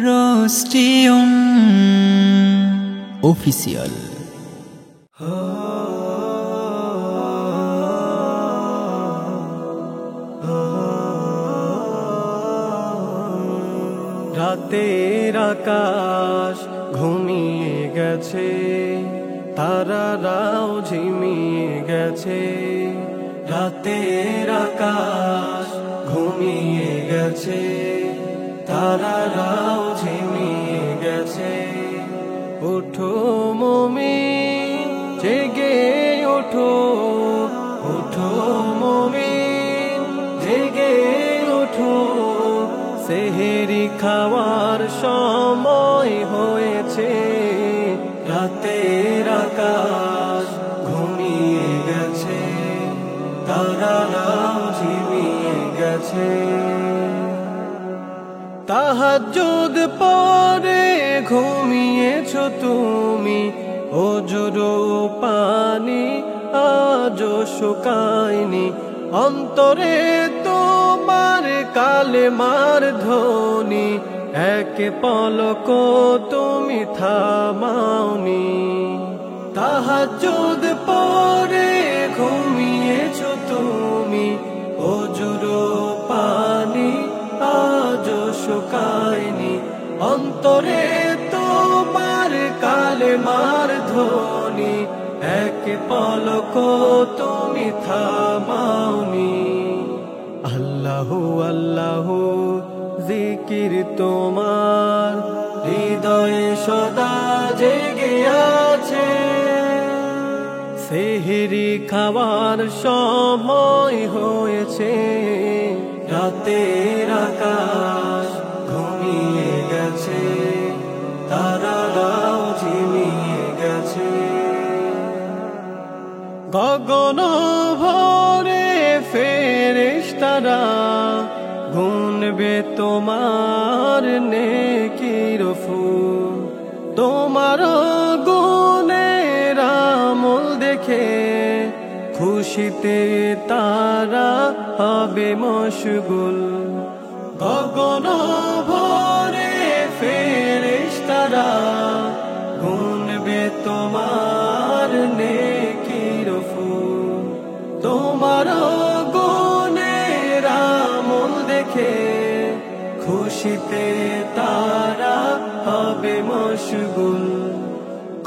Roastion Official. রাতের আকাশ ঘুমিয়ে গেছে, তারারাও ঝিমিয়ে গেছে। রাতের আকাশ ঘুমিয়ে গেছে, তারারাও ঝিমিয়ে গেছে। ওঠো মুমিন জেগে ওঠো, ওঠো মুমিন জেগে ওঠো। সেহেরি খাওয়ার সময় হয়েছে, রাতের আকাশ ঘুমিয়ে গেছে, তারারাও ঝিমিয়ে গেছে। তাহাজ্জুদ পরে ঘুমিয়েছো তুমি, ওজর পানি আজও শুকায়নি। অন্তরে তোমার কালেমার ধ্বনি, এক পলক তুমি থামাওনি। তাহাজ্জুদ পরে ঘুমিয়েছো তুমি, ওজর পানি আজও শুকায়নি। অন্তরে তোমার কালেমার ধ্বনি, এক পলক তুমি থামাওনি। আল্লাহু আল্লাহু জিকির তোমার হৃদয়ে সদা জেগে আছে। সেহরি খাওয়ার সময় হয়েছে, রাতের আকাশ ঘুমিয়ে গেছে, তারারাও ঝিমিয়ে গেছে। গগন ভরে ফেরেশতারা গুনবে তোমার নেকির ফুল। তোমার গুণের আমল দেখে খুশিতে তারা হবে মশগুল। গগন ভরে ফেরেশতারা গুনবে তোমার নেকির ফুল। তোমার গুণের আমল দেখে খুশিতে তারা হবে মশগুল।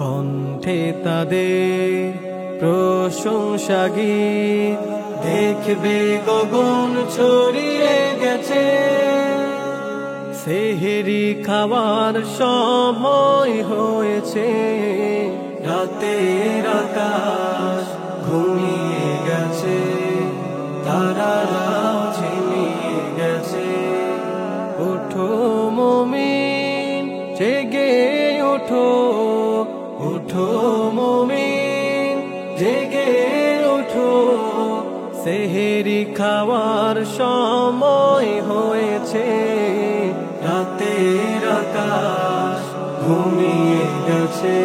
কণ্ঠে তাদের প্রশংসা গীত দেখবে গগন ছড়িয়ে গেছে। সেহরি খাওয়ার সময় হয়েছে, রাতের আকাশ ঘুমিয়ে গেছে, তারারাও ঝিমিয়ে গেছে। ওঠো মুমিন জেগে ওঠো, ওঠো মুমিন জেগে ওঠো। সেহরি খাওয়ার সময় হয়েছে, রাতের আকাশ ঘুমিয়ে গেছে।